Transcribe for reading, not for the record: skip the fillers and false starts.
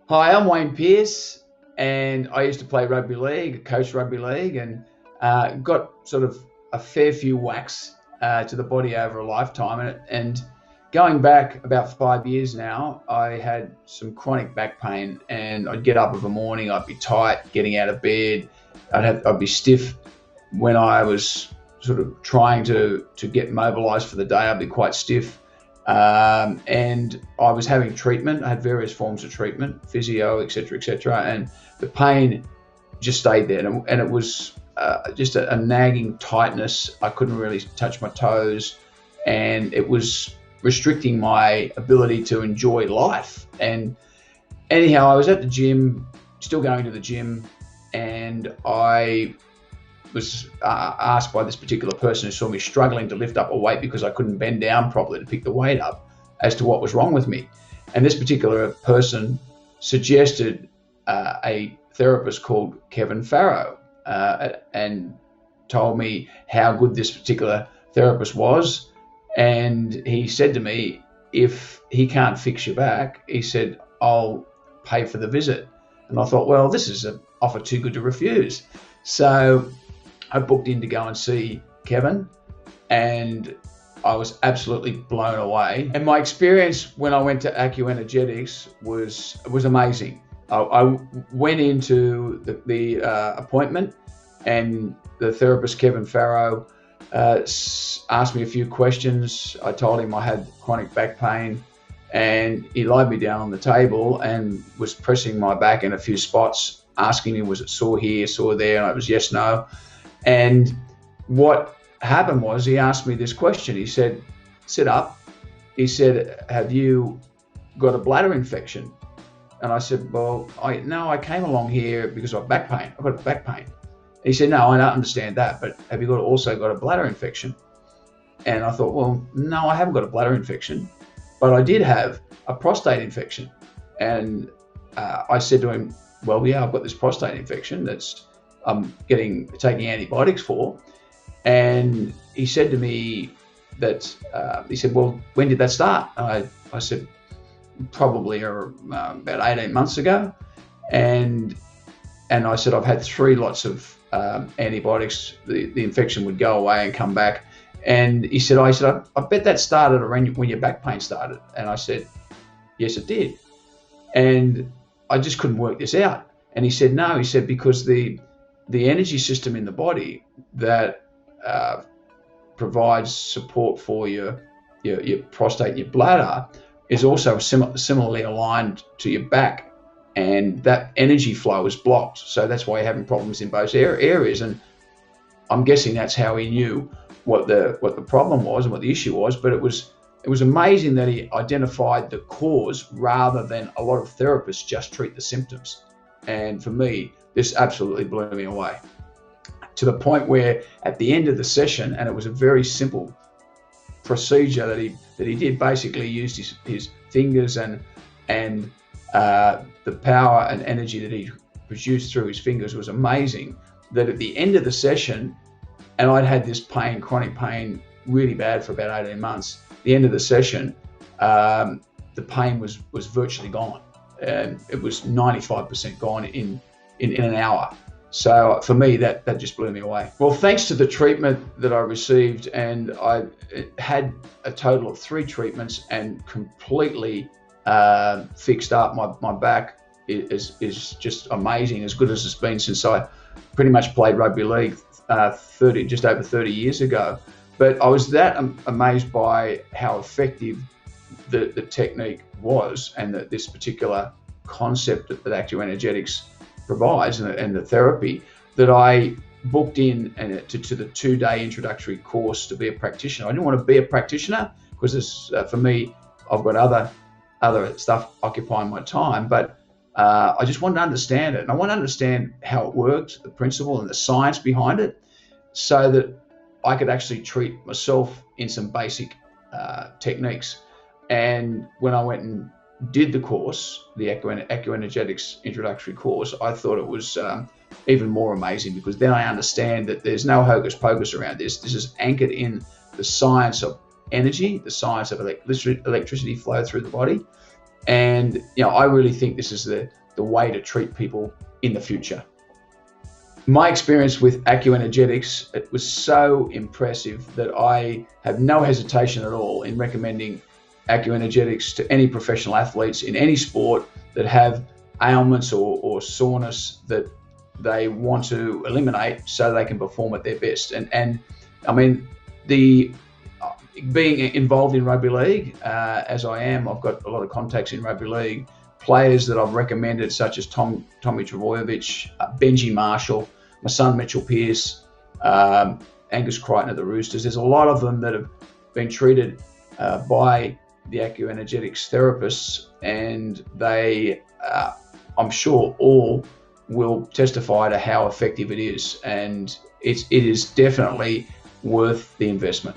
Hi, I'm Wayne Pearce, and I used to play rugby league, coach rugby league, and got sort of a fair few whacks to the body over a lifetime. And going back about 5 years now, I had some chronic back pain, and I'd get up of a morning, I'd be tight getting out of bed, I'd be stiff when I was sort of trying to get mobilised for the day. I'd be quite stiff. And I was having treatment. I had various forms of treatment, physio, etc., and the pain just stayed there, and it was just a nagging tightness. I couldn't really touch my toes, and it was restricting my ability to enjoy life. And anyhow, I was at the gym, still going to the gym, and I was asked by this particular person who saw me struggling to lift up a weight because I couldn't bend down properly to pick the weight up, as to what was wrong with me. And this particular person suggested a therapist called Kevin Farrow, and told me how good this particular therapist was. And he said to me, if he can't fix your back, he said, I'll pay for the visit. And I thought, well, this is an offer too good to refuse. So I booked in to go and see Kevin, and I was absolutely blown away. And my experience when I went to Acuenergetics was amazing. I went into the appointment, and the therapist, Kevin Farrow, asked me a few questions. I told him I had chronic back pain, and he laid me down on the table and was pressing my back in a few spots, asking me, was it sore here, sore there? And I was yes, no. And what happened was, he asked me this question. He said, sit up. He said, have you got a bladder infection? And I said, well, no, I came along here because of back pain. I've got back pain. He said, no, I don't understand that, but have you also got a bladder infection? And I thought, well, no, I haven't got a bladder infection, but I did have a prostate infection. And I said to him, well, yeah, I've got this prostate infection that's I'm taking antibiotics for. And he said to me that, he said, well, when did that start? And I said, probably about 18 months ago. And I said, I've had 3 lots of antibiotics. The infection would go away and come back. And he said, I bet that started around when your back pain started. And I said, yes, it did. And I just couldn't work this out. And he said, no, he said, because the energy system in the body that provides support for your prostate and your bladder is also similarly aligned to your back, and that energy flow is blocked. So that's why you're having problems in both areas. And I'm guessing that's how he knew what the problem was and what the issue was. But it was amazing that he identified the cause rather than a lot of therapists just treat the symptoms. And for me, this absolutely blew me away, to the point where at the end of the session, and it was a very simple procedure that he did, basically used his fingers and the power and energy that he produced through his fingers was amazing, that at the end of the session, and I'd had this pain, chronic pain, really bad for about 18 months. At the end of the session, the pain was virtually gone. And it was 95% gone in an hour. So for me, that just blew me away. Well, thanks to the treatment that I received, and I had a total of 3 treatments and completely fixed up. My back is just amazing, as good as it's been since I pretty much played rugby league just over 30 years ago. But I was that amazed by how effective the technique was, and this particular concept that Acuenergetics provides, and the therapy, that I booked in to the 2-day introductory course to be a practitioner. I didn't want to be a practitioner because for me, I've got other stuff occupying my time, but I just wanted to understand it, and I want to understand how it worked, the principle and the science behind it, so that I could actually treat myself in some basic techniques. And when I went and did the course, the Acuenergetics introductory course, I thought it was even more amazing, because then I understand that there's no hocus pocus around this. This is anchored in the science of energy, the science of electricity flow through the body, And I really think this is the way to treat people in the future. My experience with Acuenergetics, it was so impressive that I have no hesitation at all in recommending Acuenergetics to any professional athletes in any sport that have ailments or soreness that they want to eliminate so they can perform at their best. And I mean, being involved in rugby league, as I am, I've got a lot of contacts in rugby league. Players that I've recommended, such as Tommy Trbojevic, Benji Marshall, my son Mitchell Pearce, Angus Crichton at the Roosters. There's a lot of them that have been treated by the Acuenergetics therapists, and they, I'm sure, all will testify to how effective it is, and it is definitely worth the investment.